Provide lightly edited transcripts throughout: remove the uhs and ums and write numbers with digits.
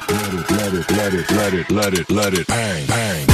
let it bang.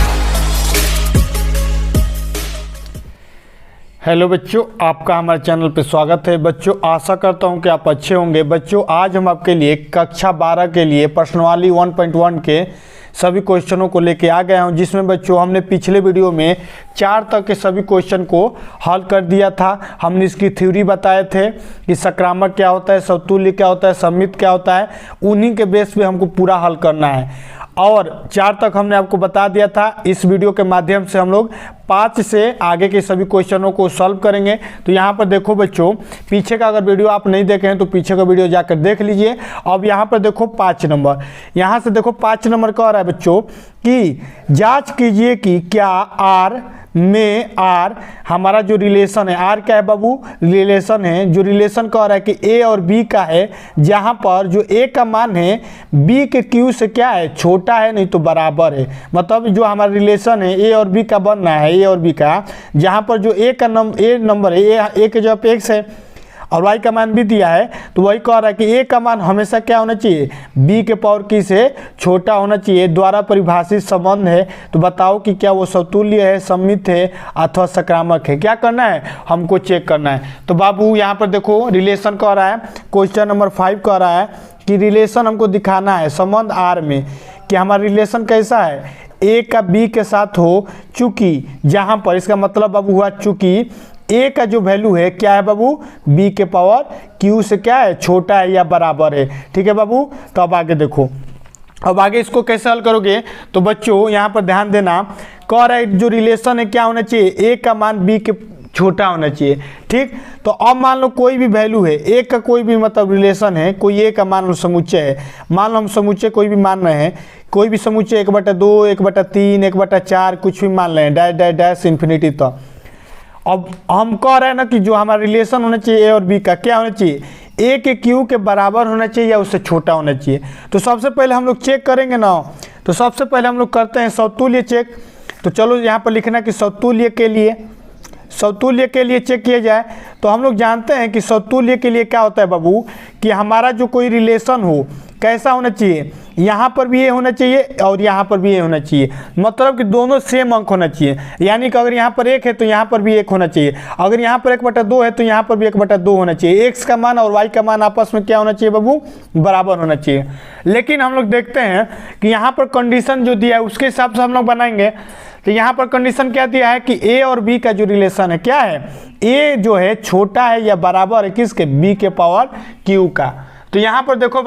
Hello बच्चों, आपका हमारे चैनल पे स्वागत है। बच्चों, आशा करता हूं कि आप अच्छे होंगे। बच्चों, आज हम आपके लिए कक्षा 12 के लिए प्रश्नावली 1.1 के सभी क्वेश्चनों को लेके आ गया हूं, जिसमें बच्चों हमने पिछले वीडियो में 4 तक के सभी क्वेश्चन को हल कर दिया था। हमने इसकी थ्योरी बताए थे कि संक्रामक क्या होता है, समतुल्य क्या होता है, सममित क्या होता है। उन्हीं के बेस पे हमको पूरा हल करना है और 4 तक हमने आपको बता दिया था। इस वीडियो के माध्यम से हम लोग 5 से आगे के सभी क्वेश्चनों को सॉल्व करेंगे। तो यहाँ पर देखो बच्चों, पीछे का अगर वीडियो आप नहीं देखे हैं तो पीछे का वीडियो जाकर देख लीजिए। अब यहाँ पर देखो 5 नंबर, यहाँ से देखो 5 नंबर कह रहा है बच्चों कि जांच कीजिए कि क्या आर में आर हमारा जो रिलेशन है, आर क्या है बाबू, रिलेशन है। जो रिलेशन कह रहा है कि ए और बी का है, जहाँ पर जो ए का मान है बी के क्यू से क्या है, छोटा है, नहीं तो बराबर है। मतलब जो हमारा रिलेशन है ए और बी का बनना है, ए और बी का, जहाँ पर जो ए का नंबर है, ए के जगह पे एक्स है और वाई का मान भी दिया है, तो वही कह रहा है कि ए का मान हमेशा क्या होना चाहिए, बी के पावर की से छोटा होना चाहिए। द्वारा परिभाषित संबंध है, तो बताओ कि क्या वो समतुल्य है, सममित है अथवा संक्रामक है। क्या करना है, हमको चेक करना है। तो बाबू यहाँ पर देखो रिलेशन कह रहा है, क्वेश्चन नंबर 5 कह रहा है कि रिलेशन हमको दिखाना है संबंध आर में कि हमारा रिलेशन कैसा है, ए का बी के साथ हो, चूंकि जहाँ पर इसका मतलब बाबू हुआ चूंकि ए का जो वैल्यू है क्या है बाबू, बी के पावर क्यू से क्या है, छोटा है या बराबर है। ठीक है बाबू। तो अब आगे देखो, अब आगे इसको कैसे हल करोगे। तो बच्चों यहाँ पर ध्यान देना, कह रहा है जो रिलेशन है क्या होना चाहिए, ए का मान बी के छोटा होना चाहिए। ठीक, तो अब मान लो कोई भी वैल्यू है, ए का कोई भी मतलब रिलेशन है, कोई ए का मान लो समुच्चय है, मान लो हम समुच्चय कोई भी मान रहे हैं, कोई भी समुच्चय 1/2, 1/3, 1/4 कुछ भी मान रहे हैं, डैश डैश डैश इन्फिनिटी तक। अब हम कह रहे हैं ना कि जो हमारा रिलेशन होना चाहिए ए और बी का क्या होना चाहिए, ए के क्यू के बराबर होना चाहिए या उससे छोटा होना चाहिए। तो सबसे पहले हम लोग चेक करेंगे ना, तो सबसे पहले हम लोग करते हैं समतुल्य चेक। तो चलो यहाँ पर लिखना कि समतुल्य के लिए चेक किया जाए। तो हम लोग जानते हैं कि समतुल्य के लिए क्या होता है बाबू, कि हमारा जो कोई रिलेशन हो कैसा होना चाहिए, यहाँ पर भी ये होना चाहिए और यहाँ पर भी ये होना चाहिए। मतलब कि दोनों सेम अंक होना चाहिए। यानी कि अगर यहाँ पर 1 है तो यहाँ पर भी 1 होना चाहिए, अगर यहाँ पर 1/2 है तो यहाँ पर भी 1/2 होना चाहिए। एक्स का मान और वाई का मान आपस में क्या होना चाहिए बाबू, बराबर होना चाहिए। लेकिन हम लोग देखते हैं कि यहाँ पर कंडीशन जो दिया है उसके हिसाब से हम लोग बनाएंगे। तो यहाँ पर कंडीशन क्या दिया है कि ए और बी का जो रिलेशन है क्या है, ए जो है छोटा है या बराबर है किसके, बी के पावर क्यू का। तो यहाँ पर देखो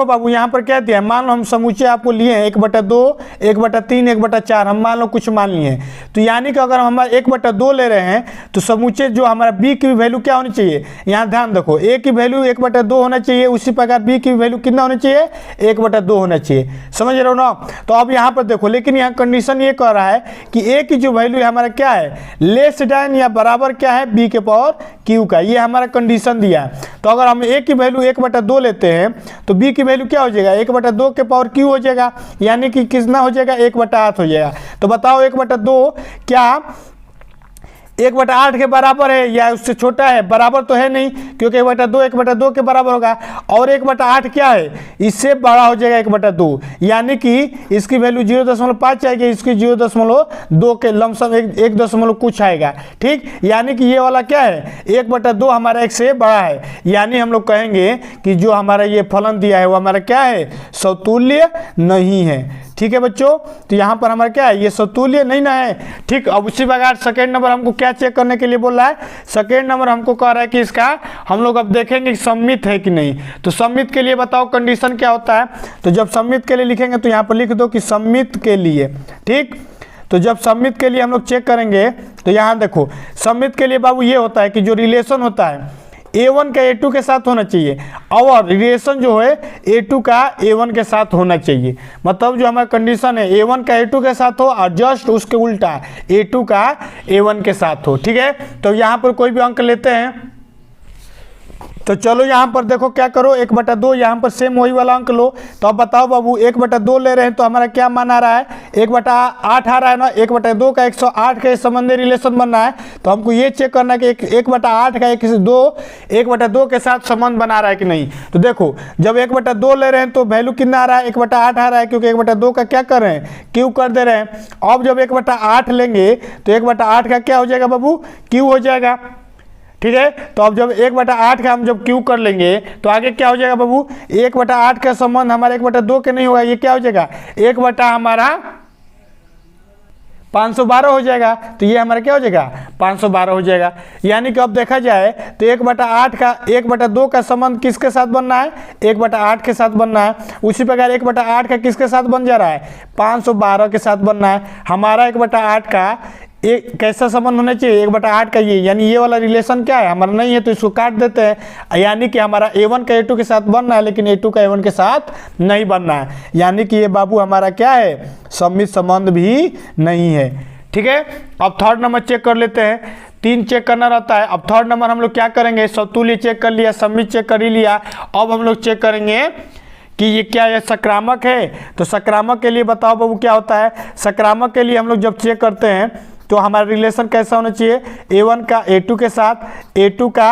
बाबू, यहाँ पर क्या दिया है, मान लो हम समुच्चय आपको लिए हैं 1/2, 1/3, 1/4, हम मान लो कुछ मान लिए हैं। तो यानी कि अगर हम 1/2 ले रहे हैं तो समुच्चय जो हमारा बी की वैल्यू क्या होनी चाहिए, यहाँ ध्यान रखो, ए की वैल्यू 1/2 होना चाहिए, उसी प्रकार बी की वैल्यू कितना होना चाहिए, 1/2 होना चाहिए। समझ रहे हो ना। तो अब यहाँ पर देखो, लेकिन यहाँ कंडीशन ये कह रहा है कि ए की जो वैल्यू है हमारा क्या है, लेस देन या बराबर क्या है, बी के पावर क्यू का। ये हमारा कंडीशन दिया है। तो अगर हम ए की वैल्यू 1/2 लेते हैं तो b की वैल्यू क्या हो जाएगा, 1/2 के पावर क्यू हो जाएगा, यानी कि कितना हो जाएगा, 1/8 हो जाएगा। तो बताओ 1/2 क्या 1/8 के बराबर है या उससे छोटा है, बराबर तो है नहीं, क्योंकि 1/2 के बराबर होगा। और 1/8 क्या है, इससे बड़ा हो जाएगा 1/2, यानी कि इसकी वैल्यू 0.5 आएगी, इसकी 0.2 के लमसम 1 कुछ आएगा। ठीक, यानी कि ये वाला क्या है, 1/2 हमारा 1 से बड़ा है। यानी हम लोग कहेंगे कि जो हमारा ये फलन दिया है वो हमारा क्या है, समतुल्य नहीं है। ठीक है बच्चों। तो यहाँ पर हमारा क्या है, ये समतुल्य नहीं ना है। ठीक, अब उसी प्रकार सेकेंड नंबर हमको क्या चेक करने के लिए बोल रहा है, सेकेंड नंबर हमको कह रहा है कि इसका हम लोग अब देखेंगे कि सममित है कि नहीं। तो सममित के लिए बताओ कंडीशन क्या होता है। तो जब सममित के लिए लिखेंगे तो यहाँ पर लिख दो कि सममित के लिए। ठीक, तो जब सममित के लिए हम लोग चेक करेंगे तो यहाँ देखो, सममित के लिए बाबू ये होता है कि जो रिलेशन होता है A1 का A2 के साथ होना चाहिए और रिलेशन जो है A2 का A1 के साथ होना चाहिए। मतलब जो हमारा कंडीशन है A1 का A2 के साथ हो और जस्ट उसके उल्टा A2 का A1 के साथ हो। ठीक है, तो यहाँ पर कोई भी अंक लेते हैं तो चलो यहाँ पर देखो क्या करो, 1/2 यहाँ पर सेम वही वाला अंक लो। तो अब बताओ बाबू 1/2 ले रहे हैं तो हमारा क्या मान आ रहा है, 1/8 आ रहा है ना। 1/2 का 108 का संबंधी रिलेशन बनना है तो हमको ये चेक करना है कि 1/8 का 1/2 के साथ संबंध बना रहा है कि नहीं। तो देखो जब 1/2 ले रहे हैं तो वैल्यू कितना आ रहा है, 1/8 आ रहा है, क्योंकि 1/2 का क्या कर रहे हैं, क्यू कर दे रहे हैं। अब जब 1/8 लेंगे तो 1/8 का क्या हो जाएगा बाबू, क्यू हो जाएगा। ठीक है, तो अब जब 1/8 का हम जब क्यू कर लेंगे तो आगे क्या हो जाएगा बाबू, 1/8 का संबंध हमारा 1/2 के नहीं होगा, ये क्या हो जाएगा 1 हमारा 512 हो जाएगा। तो ये हमारा क्या हो जाएगा 512 हो जाएगा। यानी कि अब देखा जाए तो 1/8 का 1/2 का संबंध किसके साथ बनना है, 1/8 के साथ बनना है। उसी प्रकार 1/8 का किसके साथ बन जा रहा है, 512 के साथ बनना है। हमारा 1/8 का एक कैसा संबंध होना चाहिए, 1/8 का ये, यानी ये वाला रिलेशन क्या है हमारा नहीं है तो इसको काट देते हैं। यानी कि हमारा A1 का A2 के साथ बनना है लेकिन A2 का A1 के साथ नहीं बनना है। यानी कि ये बाबू हमारा क्या है, सममित संबंध भी नहीं है। ठीक है, अब थर्ड नंबर चेक कर लेते हैं। 3 चेक करना रहता है। अब थर्ड नंबर हम लोग क्या करेंगे, समतुल्य चेक कर लिया, सममित चेक कर ही लिया। अब हम लोग चेक करेंगे कि ये क्या है, सकारात्मक है। तो सकारात्मक के लिए बताओ बाबू क्या होता है, सकारात्मक के लिए हम लोग जब चेक करते हैं तो हमारा रिलेशन कैसा होना चाहिए, A1 का A2 के साथ, A2 का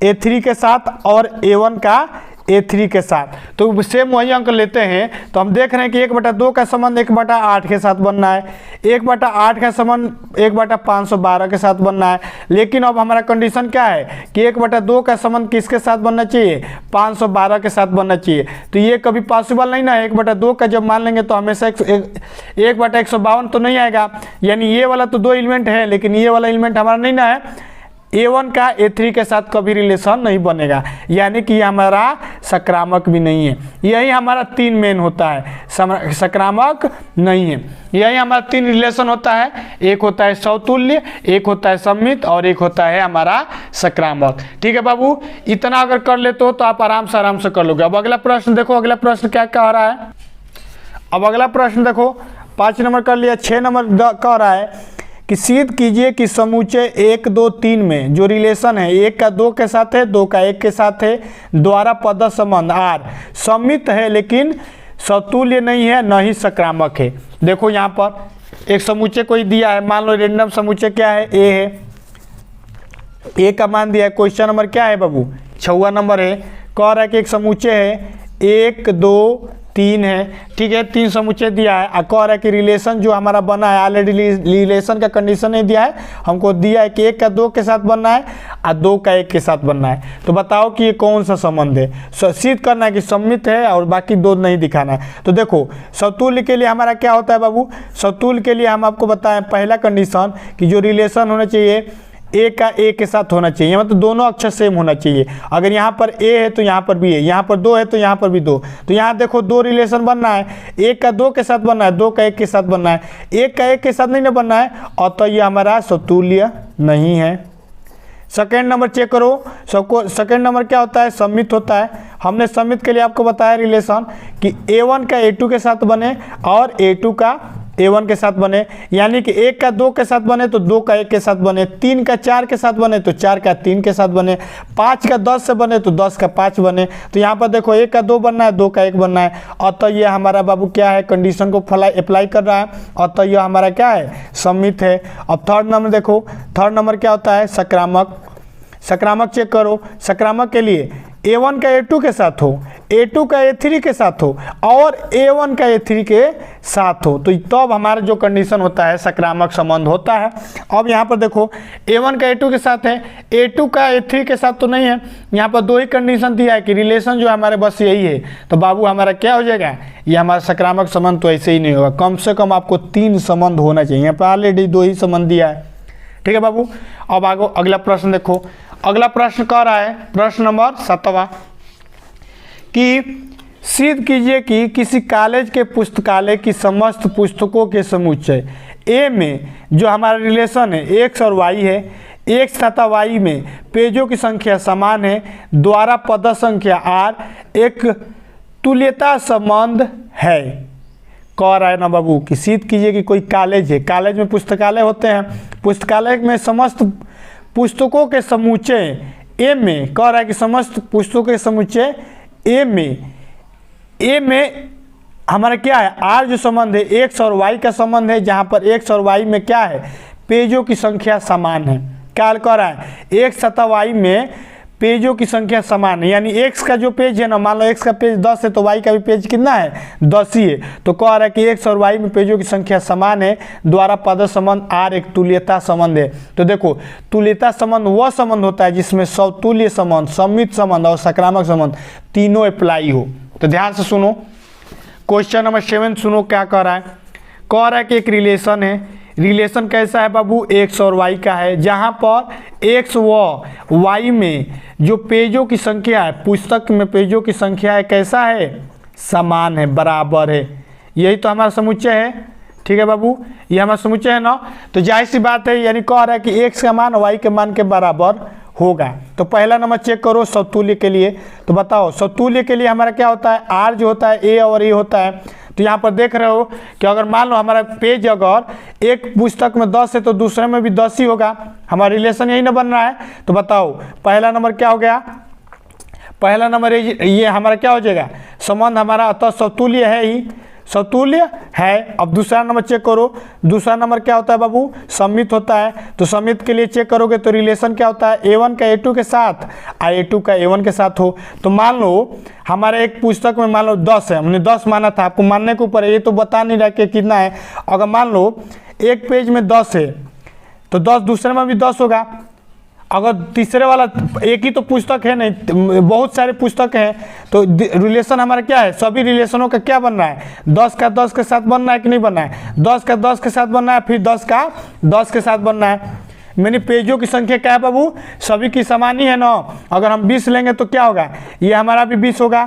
A3 के साथ और A1 का A3 के साथ। तो सेम वही अंक लेते हैं। तो हम देख रहे हैं कि 1/2 का संबंध 1/8 के साथ बनना है, 1/8 का संबंध 1/512 के साथ बनना है। लेकिन अब हमारा कंडीशन क्या है कि 1/2 का संबंध किसके साथ बनना चाहिए, 512 के साथ बनना चाहिए। तो ये कभी पॉसिबल नहीं ना है। 1/2 का जब मान लेंगे तो हमेशा 1/152 तो नहीं आएगा। यानी ये वाला तो 2 एलिमेंट है लेकिन ये वाला एलिमेंट हमारा नहीं ना है। A1 का A3 के साथ कभी रिलेशन नहीं बनेगा, यानी कि हमारा सकारात्मक भी नहीं है। यही हमारा 3 मेन होता है, सकारात्मक नहीं है। यही हमारा 3 रिलेशन होता है, एक होता है समतुल्य, एक होता है सममित और एक होता है हमारा सकारात्मक। ठीक है बाबू, इतना अगर कर लेते हो तो आप आराम से कर लोगे। अब अगला प्रश्न देखो, अगला प्रश्न क्या कह रहा है। अब अगला प्रश्न देखो, 5 नंबर कर लिया, 6 नंबर कह रहा है कि सिद्ध कीजिए कि समूचे 1, 2, 3 में जो रिलेशन है 1 का 2 के साथ है, 2 का 1 के साथ है, द्वारा पद संबंध R सममित है लेकिन समतुल्य नहीं है, न ही सकारात्मक है। देखो यहाँ पर एक समूचे कोई दिया है, मान लो रेंडम समूचे क्या है, A है, A का मान दिया है। क्वेश्चन नंबर क्या है बाबू, 6वां नंबर है। कह रहा है कि एक समूचे है 1, 2, 3 है। ठीक है, 3 समुच्चय दिया है। कह रहा है कि रिलेशन जो हमारा बना है, ऑलरेडी रिलेशन का कंडीशन नहीं दिया है, हमको दिया है कि 1 का 2 के साथ बनना है और 2 का 1 के साथ बनना है। तो बताओ कि ये कौन सा संबंध है। सिद्ध करना है कि सममित है और बाकी 2 नहीं दिखाना है। तो देखो समतुल्य के लिए हमारा क्या होता है बाबू, समतुल्य के लिए हम आपको बताएं पहला कंडीशन कि जो रिलेशन होना चाहिए A का A के साथ होना चाहिए, मतलब दोनों अक्षर सेम होना चाहिए। अगर यहाँ पर A है तो यहाँ पर भी है, यहाँ पर 2 है तो यहाँ पर भी 2। तो यहाँ देखो 2 रिलेशन बनना है, 1 का 2 के साथ बनना है, 2 का 1 के साथ बनना है, 1 का 1 के साथ नहीं ना बनना है, और तो ये हमारा समतुल्य नहीं है। सेकेंड नंबर चेक करो, सबको सेकेंड नंबर क्या होता है, सममित होता है। हमने सममित के लिए आपको बताया रिलेशन कि A1 का A2 के साथ बने और A2 का A1 के साथ बने, यानी कि 1 का 2 के साथ बने तो 2 का 1 के साथ बने, 3 का 4 के साथ बने तो 4 का 3 के साथ बने, 5 का 10 से बने तो 10 का 5 बने। तो यहाँ पर देखो 1 का 2 बनना है, 2 का 1 बनना है, और तो ये हमारा बाबू क्या है, कंडीशन को अप्लाई कर रहा है, और तो ये हमारा क्या है, सममित है। अब थर्ड नंबर देखो, थर्ड नंबर क्या होता है, सकारात्मक। सकारात्मक चेक करो, सकारात्मक के लिए A1 का A2 के साथ हो, A2 का A3 के साथ हो और A1 का A3 के साथ हो, तो तब हमारा जो कंडीशन होता है सकारात्मक संबंध होता है। अब यहाँ पर देखो A1 का A2 के साथ है, A2 का A3 के साथ तो नहीं है। यहाँ पर 2 ही कंडीशन दिया है कि रिलेशन जो हमारे बस यही है, तो बाबू हमारा क्या हो जाएगा, ये हमारा सकारात्मक संबंध तो ऐसे ही नहीं होगा, कम से कम आपको 3 संबंध होना चाहिए। यहाँ पर ऑलरेडी 2 ही संबंध दिया है। ठीक है बाबू, अब आगे अगला प्रश्न देखो। अगला प्रश्न कह रहा है, प्रश्न नंबर 7वां, कि सिद्ध कीजिए कि किसी कॉलेज के पुस्तकालय की समस्त पुस्तकों के समुच्चय A में जो हमारा रिलेशन है X और Y है, X तथा Y में पेजों की संख्या समान है, द्वारा पद संख्या R एक तुल्यता संबंध है। कह रहा है ना बाबू कि सिद्ध कीजिए कि कोई कॉलेज है, कॉलेज में पुस्तकालय होते हैं, पुस्तकालय में समस्त पुस्तकों के समुच्चय ए में कह रहा है कि समस्त पुस्तकों के समुच्चय ए में हमारा क्या है, आर जो संबंध है एक्स और वाई का संबंध है, जहाँ पर एक्स और वाई में क्या है, पेजों की संख्या समान है। क्या कह रहा है, एक्स तथा वाई में पेजों की संख्या समान है, यानी एक्स का जो पेज है ना, मान लो एक्स का पेज 10 है तो वाई का भी पेज कितना है, 10 ही है। तो कह रहा है कि एक्स और वाई में पेजों की संख्या समान है, द्वारा पद संबंध आर एक तुल्यता संबंध है। तो देखो तुल्यता संबंध वह संबंध होता है जिसमें समतुल्य संबंध, सम्मित संबंध और सकारात्मक संबंध तीनों अप्लाई हो। तो ध्यान से सुनो, क्वेश्चन नंबर 7 सुनो क्या कह रहा है। कह रहा है कि एक रिलेशन है, रिलेशन कैसा है बाबू, एक्स और वाई का है, जहाँ पर एक्स व वाई में जो पेजों की संख्या है, पुस्तक में पेजों की संख्या है, कैसा है, समान है, बराबर है। यही तो हमारा समुच्चय है। ठीक है बाबू, ये हमारा समुच्चय है ना। तो जाहिर सी बात है, यानी कह रहा है कि एक्स का मान वाई के मान के बराबर होगा। तो पहला नंबर चेक करो समतुल्य के लिए। तो बताओ समतुल्य के लिए हमारा क्या होता है, आर जो होता है ए और ए होता है। तो यहाँ पर देख रहे हो कि अगर मान लो हमारा पेज अगर एक पुस्तक में 10 है तो दूसरे में भी 10 ही होगा। हमारा रिलेशन यही ना बन रहा है। तो बताओ पहला नंबर क्या हो गया, पहला नंबर ये हमारा क्या हो जाएगा, संबंध हमारा अतः समतुल्य है ही, समतुल्य है। अब दूसरा नंबर चेक करो, दूसरा नंबर क्या होता है बाबू, सम्मित होता है। तो सम्मित के लिए चेक करोगे तो रिलेशन क्या होता है, A1 का A2 के साथ और A2 का A1 के साथ हो। तो मान लो हमारे एक पुस्तक में मान लो 10 है, हमने 10 माना था, आपको मानने के ऊपर ये तो बता नहीं रहा कि कितना है। अगर मान लो एक पेज में 10 है तो 10 दूसरे में भी 10 होगा। अगर तीसरे वाला एक ही तो पुस्तक है नहीं, बहुत सारे पुस्तक हैं, तो रिलेशन हमारा क्या है, सभी रिलेशनों का क्या बन रहा है, 10 का 10 के साथ बनना है कि नहीं बनना है, 10 का 10 के साथ बनना है, फिर 10 का 10 के साथ बनना है। मैंने पेजों की संख्या क्या है बाबू, सभी की समान ही है ना। अगर हम 20 लेंगे तो क्या होगा, ये हमारा भी 20 होगा,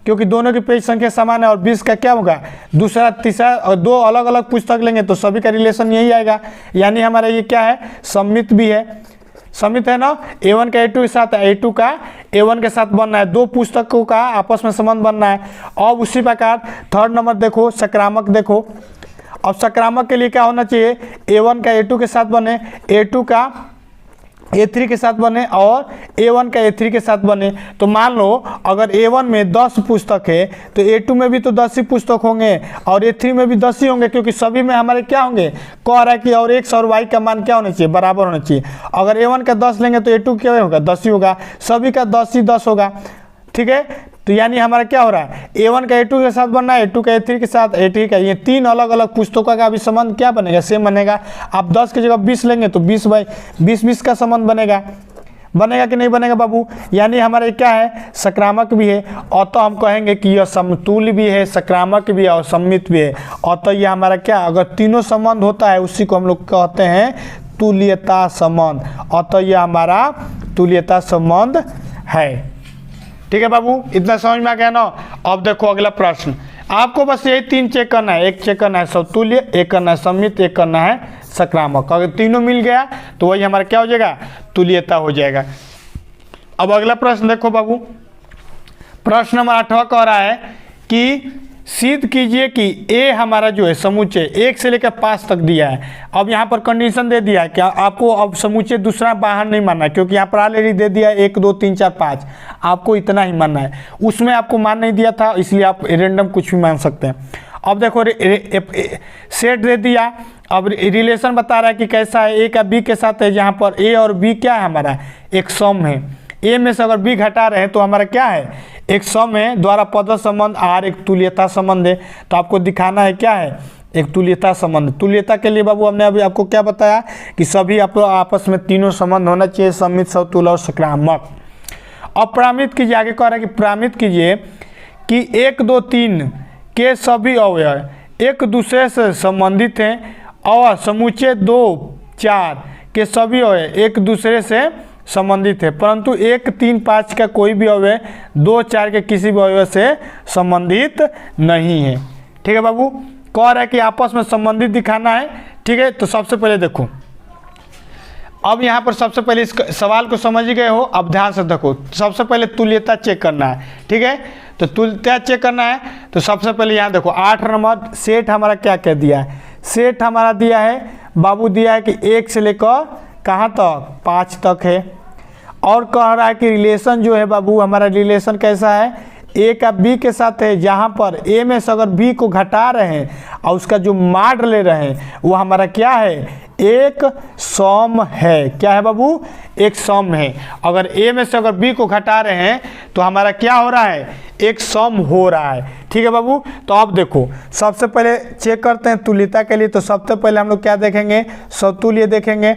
क्योंकि दोनों की पेज संख्या समान है। और 20 का क्या होगा, दूसरा तीसरा, और दो अलग अलग पुस्तक लेंगे तो सभी का रिलेशन यही आएगा। यानी हमारा ये क्या है, सम्मित भी है, सम्मित है ना। A1 का A2 के साथ, A2 का A1 के साथ बनना है, दो पुस्तकों का आपस में संबंध बनना है। अब उसी प्रकार थर्ड नंबर देखो, सकारात्मक देखो। अब सकारात्मक के लिए क्या होना चाहिए, A1 का A2 के साथ बने, A2 का A3 के साथ बने और A1 का A3 के साथ बने। तो मान लो अगर A1 में 10 पुस्तक है तो A2 में भी तो 10 ही पुस्तक होंगे और A3 में भी 10 ही होंगे, क्योंकि सभी में हमारे क्या होंगे, कह रहा है कि और एक्स और वाई का मान क्या होना चाहिए, बराबर होना चाहिए। अगर A1 का 10 लेंगे तो A2 क्या होगा, 10 ही होगा, सभी का 10 ही 10 होगा। ठीक है, तो यानी हमारा क्या हो रहा है, A1 का A2 के साथ बनना है, A2 का A3 के साथ, A3 का, ये तीन अलग अलग पुस्तकों का भी संबंध क्या बनेगा, सेम बनेगा। आप 10 की जगह 20 लेंगे तो 20/20 का संबंध बनेगा, बनेगा कि नहीं बनेगा बाबू। यानी हमारा क्या है, सकारात्मक भी है, और तो हम कहेंगे कि यह समतुल्य भी है, सकारात्मक भी है और सम्मित भी है। और तो यह हमारा क्या, अगर तीनों संबंध होता है उसी को हम लोग कहते हैं तुल्यता संबंध, और तो यह हमारा तुल्यता संबंध है। ठीक है बाबू, इतना समझ में आ गया ना। अब देखो अगला प्रश्न, आपको बस यही 3 चेक करना है, एक चेक करना है समतुल्य, एक करना है सम्मित, एक करना है सकारात्मक। अगर तीनों मिल गया तो वही हमारा क्या हो जाएगा, तुल्यता हो जाएगा। अब अगला प्रश्न देखो बाबू, प्रश्न नंबर 8वां कह रहा है कि सिद्ध कीजिए कि ए हमारा जो है समुच्चय 1 से लेकर 5 तक दिया है। अब यहाँ पर कंडीशन दे दिया है कि आपको अब समुच्चय दूसरा बाहर नहीं मानना है, क्योंकि यहाँ पर ऑलरेडी दे दिया है 1 2 3 4 5, आपको इतना ही मानना है। उसमें आपको मान नहीं दिया था, इसलिए आप रेंडम कुछ भी मान सकते हैं। अब देखो सेट दे दिया, अब रिलेशन बता रहा है कि कैसा है, ए का बी के साथ है, जहाँ पर ए और बी क्या है, हमारा एक सम है। ए में से अगर बी घटा रहे हैं तो हमारा क्या है, एक सम है, द्वारा पद संबंध आर एक तुल्यता संबंध है। तो आपको दिखाना है क्या है, एक तुल्यता संबंध। तुल्यता के लिए बाबू हमने अभी आपको क्या बताया कि सभी आपस में तीनों संबंध होना चाहिए, सम्मित, समतुल्य और सकारात्मक। अब प्रमाणित कीजिए, आगे कह रहा है कि प्रमाणित कीजिए कि 1 2 3 के सभी अवयव एक दूसरे से संबंधित हैं और समुच्चय 2 4 के सभी अवयव एक दूसरे से संबंधित है, परंतु 1 3 5 का कोई भी अवयव 2 4 के किसी भी अवयव से संबंधित नहीं है। ठीक है बाबू, कह रहा है कि आपस में संबंधित दिखाना है। ठीक है, तो सबसे पहले देखो, अब यहाँ पर सबसे पहले इस सवाल को समझ गए हो, अब ध्यान से देखो। सबसे पहले तुल्यता चेक करना है। ठीक है, तो तुल्यता चेक करना है तो सबसे पहले यहाँ देखो 8 नंबर सेट हमारा क्या कह दिया है, सेट हमारा दिया है बाबू, दिया है कि 1 से लेकर कहाँ तक, 5 तक है। और कह रहा है कि रिलेशन जो है बाबू, हमारा रिलेशन कैसा है, ए का बी के साथ है, जहाँ पर ए में से अगर बी को घटा रहे हैं और उसका जो माड ले रहे हैं वो हमारा क्या है, एक सम है। क्या है बाबू, एक सम है। अगर ए में से अगर बी को घटा रहे हैं तो हमारा क्या हो रहा है, एक सम हो रहा है। ठीक है बाबू। तो अब देखो सबसे पहले चेक करते हैं तुल्यता के लिए। तो सबसे पहले हम लोग क्या देखेंगे, समतुल्य देखेंगे।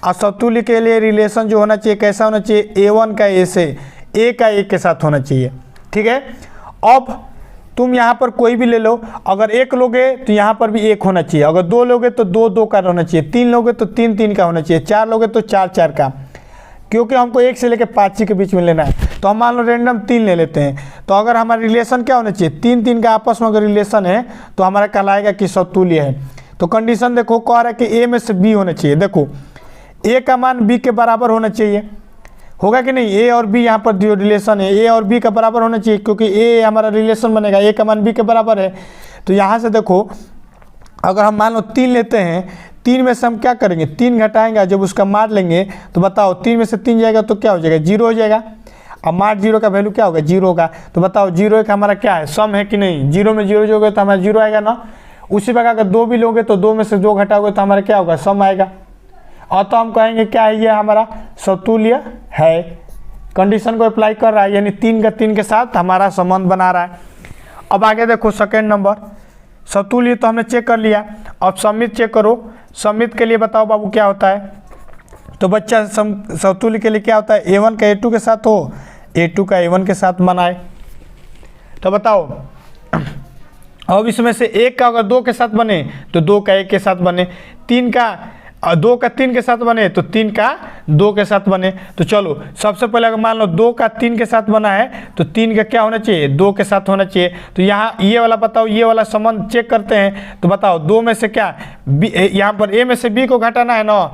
और समतुल्य के लिए रिलेशन जो होना चाहिए कैसा होना चाहिए, A1 का ए से, ए का ए के साथ होना चाहिए। ठीक है। अब तुम यहाँ पर कोई भी ले लो, अगर एक लोगे तो यहाँ पर भी एक होना चाहिए, अगर दो लोगे तो दो दो का होना चाहिए, तीन लोगे तो तीन तीन का होना चाहिए, चार लोगे तो चार चार का, क्योंकि हमको एक से लेकर 5 के बीच में लेना है। तो हम मान लो रेंडम 3 ले लेते हैं। तो अगर हमारा रिलेशन क्या होना चाहिए, 3 3 का आपस में अगर रिलेशन है तो हमारा कहलाएगा कि समतुल्य है। तो कंडीशन देखो, कह रहा है कि ए में से बी होना चाहिए। देखो ए का मान बी के बराबर होना चाहिए, होगा कि नहीं, ए और बी यहाँ पर जो रिलेशन है ए और बी का बराबर होना चाहिए, क्योंकि ए हमारा रिलेशन बनेगा, ए का मान बी के बराबर है। तो यहाँ से देखो अगर हम मान लो 3 लेते हैं, 3 में से हम क्या करेंगे, 3 घटाएंगे, जब उसका मार लेंगे तो बताओ 3 में से 3 जाएगा तो क्या हो जाएगा, 0 हो जाएगा। अब मार 0 का वैल्यू क्या होगा, 0 होगा। तो बताओ 0 एक हमारा क्या है, सम है कि नहीं, 0 में 0 जोगे तो हमारा 0 आएगा ना। उसी प्रकार अगर 2 भी लोगे तो 2 में से 2 घटाओगे तो हमारा क्या होगा, सम आएगा। और तो हम कहेंगे क्या है, ये हमारा समतुल्य है। कंडीशन को अप्लाई कर रहा है, यानी 3 का 3 के साथ हमारा संबंध बना रहा है। अब आगे देखो सेकेंड नंबर, समतुल्य तो हमने चेक कर लिया। अब समित चेक करो। समित के लिए बताओ बाबू क्या होता है। तो बच्चा समतुल्य के लिए क्या होता है, A1 का A2 के साथ हो, A2 का A1 के साथ बनाए। तो बताओ अब इसमें से एक का अगर 2 के साथ बने तो 2 का 1 के साथ बने, 3 का 2 का 3 के साथ बने तो 3 का 2 के साथ बने। तो चलो सबसे पहले अगर मान लो 2 का 3 के साथ बना है तो 3 का क्या होना चाहिए, 2 के साथ होना चाहिए। तो यहाँ ये वाला बताओ, ये वाला संबंध चेक करते हैं। तो बताओ 2 में से क्या, यहाँ पर ए में से बी को घटाना है ना,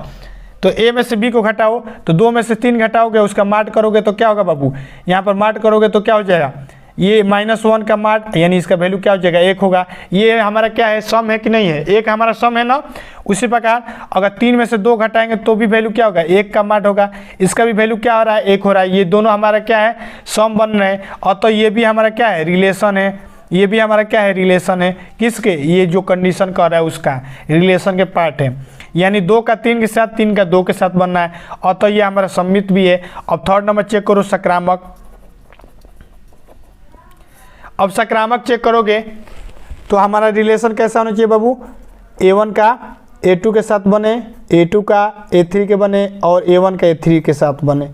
तो ए में से बी को घटाओ, तो 2 में से 3 घटाओगे, उसका मार्ट करोगे तो क्या होगा बाबू, यहाँ पर मार्ट करोगे तो क्या हो जाएगा, ये -1 का मार्ट, यानी इसका वैल्यू क्या हो जाएगा, 1 होगा। ये हमारा क्या है, सम है कि नहीं है, एक हमारा सम है ना। उसी प्रकार अगर 3 में से 2 घटाएंगे तो भी वैल्यू क्या होगा, 1 का मार्ट होगा, इसका भी वैल्यू क्या हो रहा है, 1 हो रहा है। ये दोनों हमारा क्या है, सम बन रहे हैं। और तो ये भी हमारा क्या है, रिलेशन है, ये भी हमारा क्या है, रिलेशन है। किसके, ये जो कंडीशन कर रहा है उसका रिलेशन के पार्ट है, यानी 2 का 3 के साथ, 3 का 2 के साथ बनना है। और तो ये हमारा सम्मित भी है। अब थर्ड नंबर चेक करो, सकारात्मक। अब सकारात्मक चेक करोगे तो हमारा रिलेशन कैसा होना चाहिए बाबू, A1 का A2 के साथ बने, A2 का A3 के बने और A1 का A3 के साथ बने।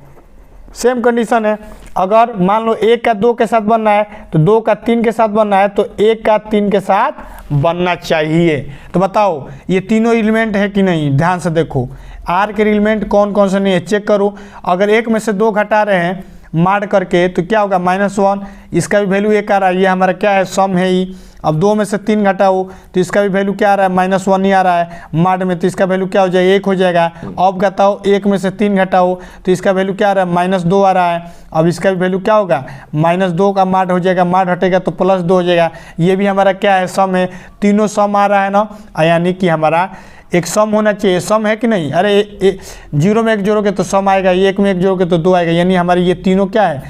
सेम कंडीशन है। अगर मान लो 1 का 2 के साथ बनना है तो 2 का 3 के साथ बनना है, तो 1 का 3 के साथ बनना चाहिए। तो बताओ ये तीनों एलिमेंट है कि नहीं, ध्यान से देखो R के एलिमेंट कौन कौन से नहीं है, चेक करो। अगर 1 में से 2 घटा रहे हैं मार करके तो क्या होगा, -1, इसका भी वैल्यू 1 आ रहा है, ये हमारा क्या है, सम है ही। अब 2 में से 3 घटाओ तो इसका भी वैल्यू क्या आ रहा है, -1 ही आ रहा है मार्ड में, तो इसका वैल्यू क्या हो जाएगा, 1 हो जाएगा। अब बताओ 1 में से 3 घटाओ तो इसका वैल्यू क्या आ रहा है, -2 आ रहा है। अब इसका भी वैल्यू क्या होगा, -2 का मार्ड हो जाएगा, मार्ड हटेगा तो +2 हो जाएगा। ये भी हमारा क्या है, सम है। तीनों सम आ रहा है ना, यानी कि हमारा एक सम होना चाहिए। सम है कि नहीं, अरे 0 में 1 जोड़ोगे तो सम आएगा, 1 में 1 जोड़ोगे तो 2 आएगा, यानी हमारे ये तीनों क्या है,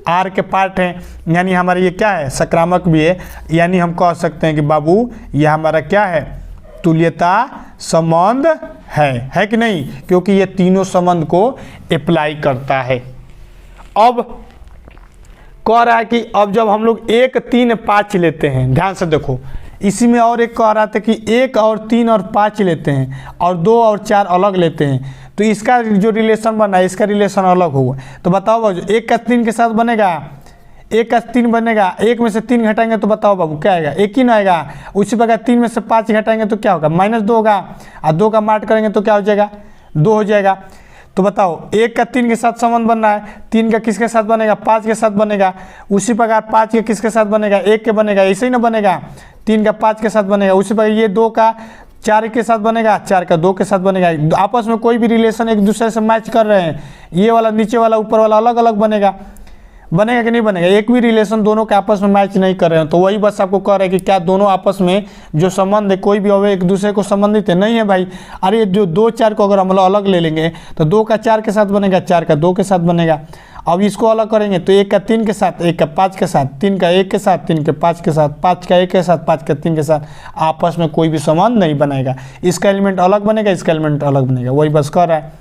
आर के पार्ट हैं, यानी हमारा ये क्या है, सकारात्मक भी है। यानी हम कह सकते हैं कि बाबू ये हमारा क्या है, तुल्यता संबंध है कि नहीं, क्योंकि ये तीनों संबंध को अप्लाई करता है। अब कह रहा है कि अब जब हम लोग 1, 3, 5 लेते हैं, ध्यान से देखो, इसी में और एक कह रहा था कि 1 और 3 और 5 लेते हैं और 2 और 4 अलग लेते हैं, तो इसका जो रिलेशन बना है इसका रिलेशन अलग होगा। तो बताओ बाबू 1 का 3 के साथ बनेगा, 1 का 3 बनेगा, 1 में से 3 घटाएंगे तो बताओ बाबू क्या आएगा, 1 ही ना आएगा। उसी प्रकार 3 में से 5 घटाएंगे तो क्या होगा, -2 होगा, और 2 का मार्ट करेंगे तो क्या हो जाएगा, 2 हो जाएगा। तो बताओ 1 का 3 के साथ संबंध बनना है, 3 का किसके साथ बनेगा, 5 के साथ बनेगा। उसी प्रकार 5 के किसके साथ बनेगा, 1 के बनेगा, ऐसे ही ना बनेगा, 3 का 5 के साथ बनेगा। उसी प्रकार ये 2 का 4 के साथ बनेगा, 4 का 2 के साथ बनेगा। आपस में कोई भी रिलेशन एक दूसरे से मैच कर रहे हैं, ये वाला नीचे वाला ऊपर वाला अलग अलग बनेगा। बनेगा कि नहीं बनेगा? एक भी रिलेशन दोनों के आपस में मैच नहीं कर रहे हैं, तो वही बस आपको कह रहे हैं कि क्या दोनों आपस में जो संबंध है कोई भी अवयव एक दूसरे को संबंधित है? नहीं है भाई। अरे जो 2 4 को अगर हम लोग अलग ले लेंगे तो 2 का 4 के साथ बनेगा, 4 का 2 के साथ बनेगा। अब इसको अलग करेंगे तो 1 का 3 के साथ, 1 का 5 के साथ, 3 का 1 के साथ, 3 के 5 के साथ, 5 का 1 के साथ, 5 का 3 के साथ, आपस में कोई भी संबंध नहीं बनेगा। इसका एलिमेंट अलग बनेगा, इसका एलिमेंट अलग बनेगा, वही बस कर रहा है,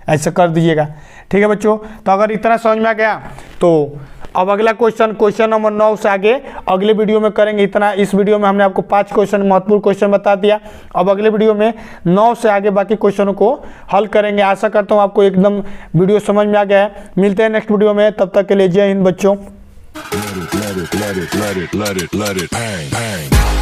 ऐसे कर दीजिएगा। ठीक है बच्चों, तो अगर इतना समझ में आ गया तो अब अगला क्वेश्चन नंबर 9 से आगे अगले वीडियो में करेंगे। इतना इस वीडियो में हमने आपको 5 क्वेश्चन महत्वपूर्ण क्वेश्चन बता दिया। अब अगले वीडियो में 9 से आगे बाकी क्वेश्चनों को हल करेंगे। आशा करता हूँ आपको एकदम वीडियो समझ में आ गया है। मिलते हैं नेक्स्ट वीडियो में, तब तक के लिए जय हिंद बच्चों। Let it, let it, let it, let it, let it, let it bang, bang.